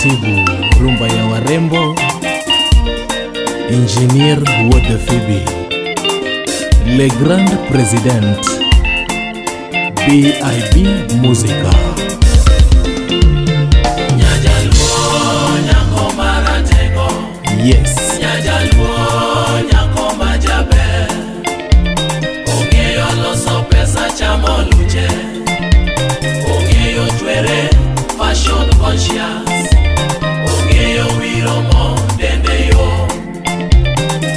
mratibu rumba ya warembo, Engineer Wuod Fibi, Le Grand President BIB Musica. Nyajaluo nyako maratego, Yes. Nyajaluo nyako majaber, ong'eyo loso pesa chamo luche, ong'eyo chwere fashion conscious, ong'eyo wiro mo dende yo,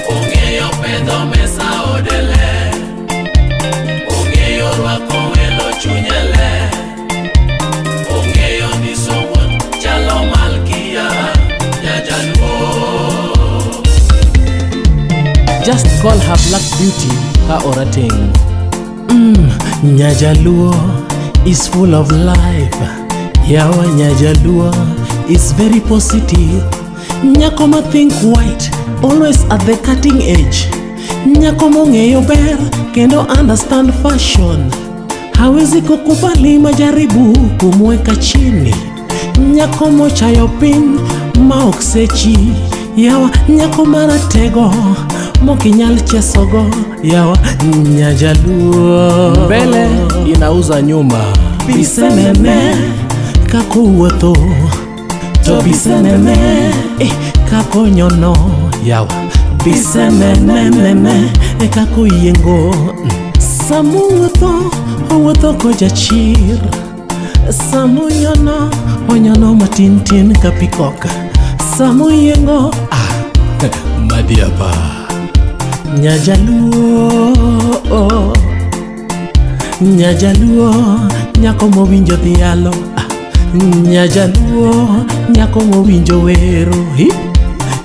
ong'eyo pedho mesa odele, ong'eyo rwako welo chunye ler, ong'eyo nyiso wuoth chalo malkia Nyajaluo. Just call her black beauty her orating. Nyajaluo is full of life. Yawa Nyajaluo is very positive. Nyako ma think white, always at the cutting edge. Nyako mong'eyo ber kendo understand fashion. Hawezi kukubali majaribu kumweka chini. Nyako mochayo piny ma oksechi. Yawa nyako maratego mokinyal chesogo. Yawa Nyajaluo. Mbele inauza nyuma. Bisenene kako wuotho to bisenene kako nyono. Yawa bisenene kako yiengo. Samu wuotho ko jachir, samu nyono onyono matin ka pikok, samu yiengo madiaba. Nyajaluo, Nyajaluo nyako mowinjo dhialo, Nyajaluo nyako mowinjo wero,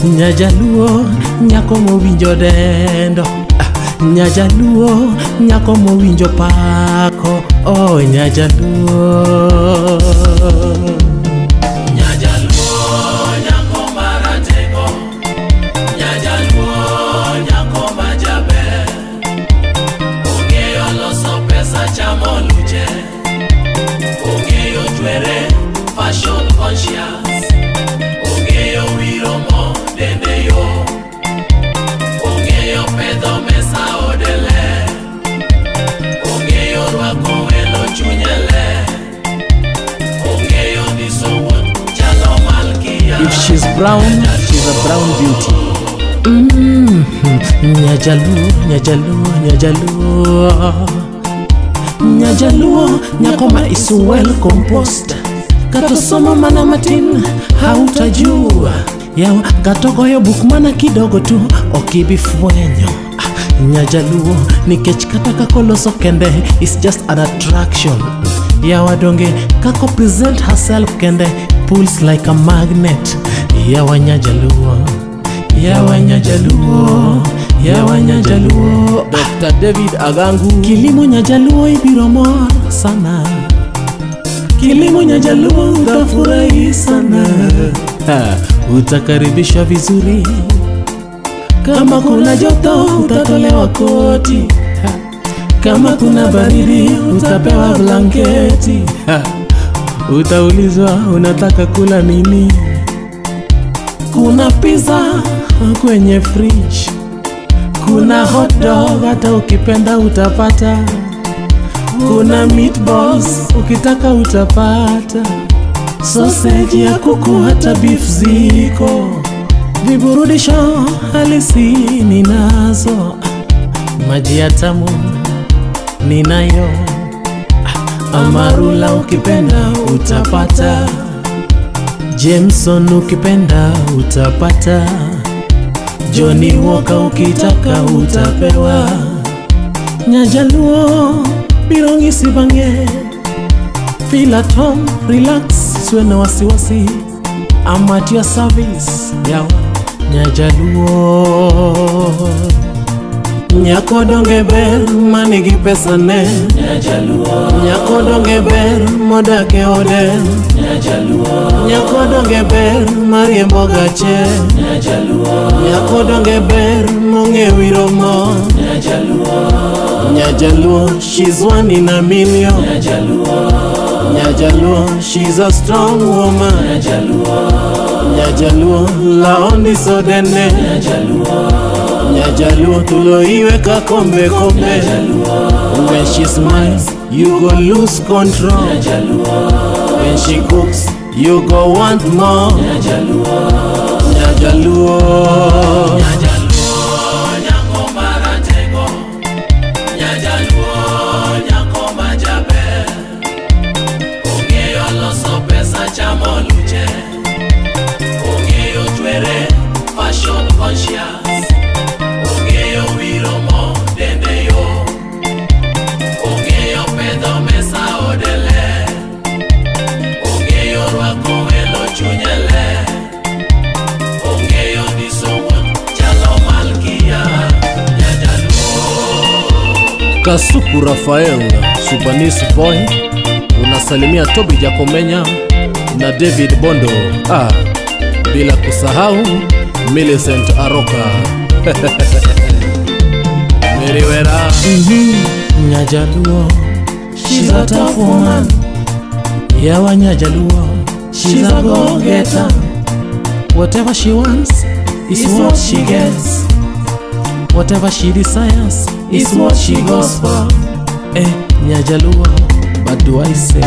Nyajaluo nyako mowinjo dendo, Nyajaluo nyako mowinjo pako. Oh Nyajaluo. Nyajaluo nyako maratego, Nyajaluo nyako majaber, ong'eyo loso pesa chamo luche, ong'eyo chwere fashion conscious, ong'eyo wiro mo dende yo, ong'eyo pedho mesa odele, ong'eyo rwako welo chunye ler, ong'eyo nyiso wuoth chalo malkia. If she's brown, she's a brown beauty. Nyajaluo, Nyajaluo, Nyajaluo, Nyajaluo nyako ma is well composed. Kato somo mana matin hautajua. Yawa kato goyo buk mana kidogo tu okibifwenyo. Nyajaluo nikech kata kako loso kende is just an attraction. Yawa donge kako present herself kende pulls like a magnet. Yawa Nyajaluo, Yawa Nyajaluo, Yawa Nyajaluo. Dr. David Agangu. Kilimo Nyajaluo ibiro mor sana. Kilimo Nyajaluo utafurahi sana. Utakaribishwa vizuri. Kama kuna joto utatolewa koti. Kama kuna baridi utapewa blanketi. Utaulizwa unataka kula nini. Kuna pizza kwenye fridge, kuna hot dog hata ukipenda utapata, kuna meatballs ukitaka utapata, sausage ya kuku hata beef ziko, viburudisho halisi ninazo, maji ya tamu ninayo, amarula ukipenda utapata, Jameson ukipenda utapata, Johnny Walker ukitaka utapewa. Nyajaluo birongisi bange. Feel at home, relax, siwe na wasiwasi. I'm at your service. Yawa Nyajaluo. Nyako donge ber manigi pesa ne. Nyajaluo. Nyako donge ber modake ode. Nyajaluo. Nyako donge ber mariembo gache. Nyajaluo. Nyako donge ber mong'e wiro mo. Nyajaluo. Nyajaluo, she's one in a million. Nyajaluo. Nyajaluo, she's a strong woman. Nyajaluo, laondi sodene. Nyajaluo, tulo iweka kombe kombe. When she smiles, you go lose control. When she cooks, you go want more. Nyajaluo, nyako maratego. Nyajaluo, nyako majaber. Ong'eyo loso pesa chamo luche. Ong'eyo twere fashion conscious. Ong'eyo wiro mo dende yo. Ong'eyo pedho mesa odele. Ong'eyo rwako welo chunye ler. Ong'eyo nyiso wuod chalo malkia. Nyajaluo. Kasuku Rafael, Subanis Boy, unasalimia Toby Jakomenya na David Bondo. Bila kusahau Millicent Aroka. Meriwera. Nyajaluo, she's a tough woman. Yawa Nyajaluo, she's a go-getter. Whatever she wants is what she gets. Whatever she desires is what she goes for. Nyajaluo, but do I say,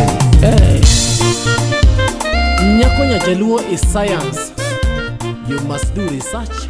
Nyako Nyajaluo is science. You must do research